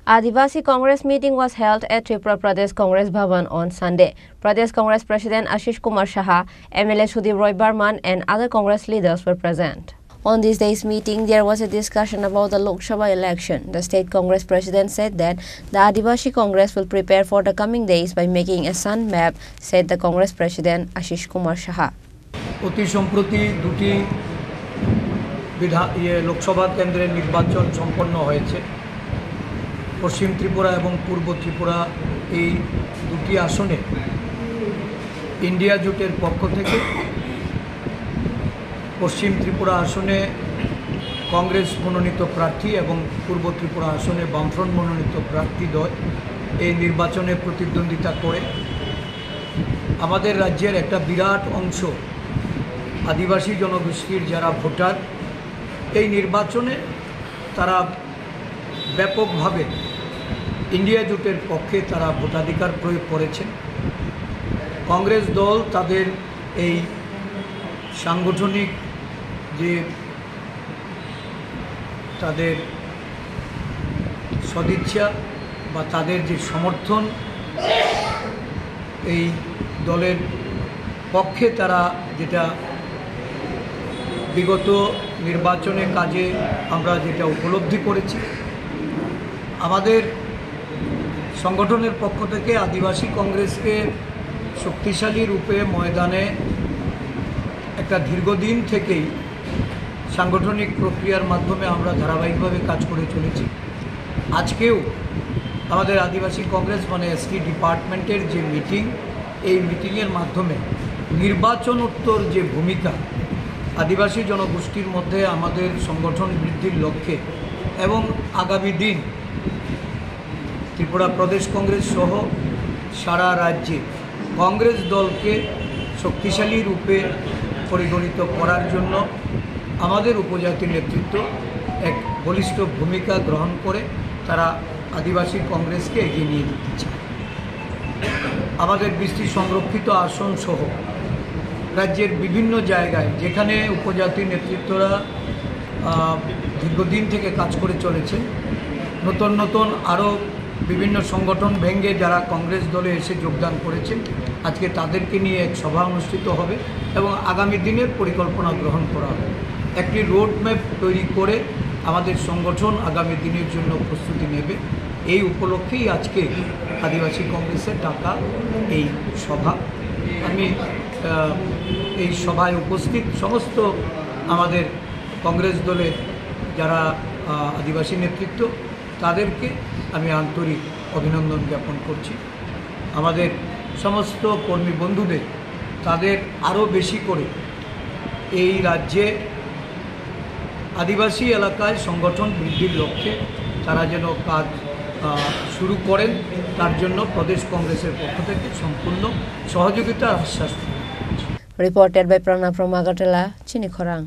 Adivasi Congress meeting was held at Tripura Pradesh Congress Bhavan on Sunday. Pradesh Congress President Ashish Kumar Saha, MLA Sudhir Roy Barman and other Congress leaders were present. On this day's meeting, there was a discussion about the Lok Sabha election. The State Congress President said that the Adivasi Congress will prepare for the coming days by making a sun map, said the Congress President Ashish Kumar Saha. অতি সম্প্রতি দুটি লোকসভা কেন্দ্রের নির্বাচন সম্পন্ন হয়েছে। পশ্চিম ত্রিপুরা এবং পূর্ব ত্রিপুরা এই দুটি আসনে ইন্ডিয়া জোটের পক্ষ থেকে পশ্চিম ত্রিপুরা আসনে কংগ্রেস মনোনীত প্রার্থী এবং পূর্ব ত্রিপুরা আসনে বামফ্রন্ট মনোনীত প্রার্থীদ্বয় এই নির্বাচনে প্রতিদ্বন্দ্বিতা করে আমাদের রাজ্যের একটা বিরাট অংশ আদিবাসী জনগোষ্ঠীর যারা ভোটার এই নির্বাচনে তারা ব্যাপকভাবে ইন্ডিয়া জোটের পক্ষে তারা ভোটাধিকার প্রয়োগ করেছেন। কংগ্রেস দল তাদের এই সাংগঠনিক যে তাদের সদিচ্ছা বা তাদের যে সমর্থন এই দলের পক্ষে তারা যেটা বিগত নির্বাচনে কাজে আমরা যেটা উপলব্ধি করেছি, আমাদের সংগঠনের পক্ষ থেকে আদিবাসী কংগ্রেসকে শক্তিশালী রূপে ময়দানে একটা দীর্ঘদিন থেকেই সাংগঠনিক প্রক্রিয়ার মাধ্যমে আমরা ধারাবাহিকভাবে কাজ করে চলেছি। আজকেও আমাদের আদিবাসী কংগ্রেস মানে এসটি ডিপার্টমেন্টের যে মিটিং, এই মিটিংয়ের মাধ্যমে নির্বাচনোত্তর যে ভূমিকা আদিবাসী জনগোষ্ঠীর মধ্যে আমাদের সংগঠন বৃদ্ধির লক্ষ্যে এবং আগামী দিন ত্রিপুরা প্রদেশ কংগ্রেস সহ সারা রাজ্যে কংগ্রেস দলকে শক্তিশালী রূপে পরিগণিত করার জন্য আমাদের উপজাতি নেতৃত্ব এক বলিষ্ঠ ভূমিকা গ্রহণ করে তারা আদিবাসী কংগ্রেসকে এগিয়ে নিয়ে যেতে চায়। আমাদের বৃষ্টি সংরক্ষিত আসন সহ রাজ্যের বিভিন্ন জায়গায় যেখানে উপজাতি নেতৃত্বরা দীর্ঘদিন থেকে কাজ করে চলেছেন, নতুন নতুন আরও বিভিন্ন সংগঠন ভেঙে যারা কংগ্রেস দলে এসে যোগদান করেছেন, আজকে তাদেরকে নিয়ে এক সভা অনুষ্ঠিত হবে এবং আগামী দিনের পরিকল্পনা গ্রহণ করা হবে। একটি রোডম্যাপ তৈরি করে আমাদের সংগঠন আগামী দিনের জন্য প্রস্তুতি নেবে। এই উপলক্ষেই আজকে আদিবাসী কংগ্রেসের ডাকা এই সভা। আমি এই সভায় উপস্থিত সমস্ত আমাদের কংগ্রেস দলের যারা আদিবাসী নেতৃত্ব তাদেরকে আমি আন্তরিক অভিনন্দন জ্ঞাপন করছি। আমাদের সমস্ত কর্মী বন্ধুদের তাদের আরও বেশি করে এই রাজ্যে আদিবাসী এলাকায় সংগঠন বৃদ্ধির লক্ষ্যে তারা যেন কাজ শুরু করেন, তার জন্য প্রদেশ কংগ্রেসের পক্ষ থেকে সম্পূর্ণ সহযোগিতার আশ্বাস। Reported by Prana from Agartala, Chini Khorang.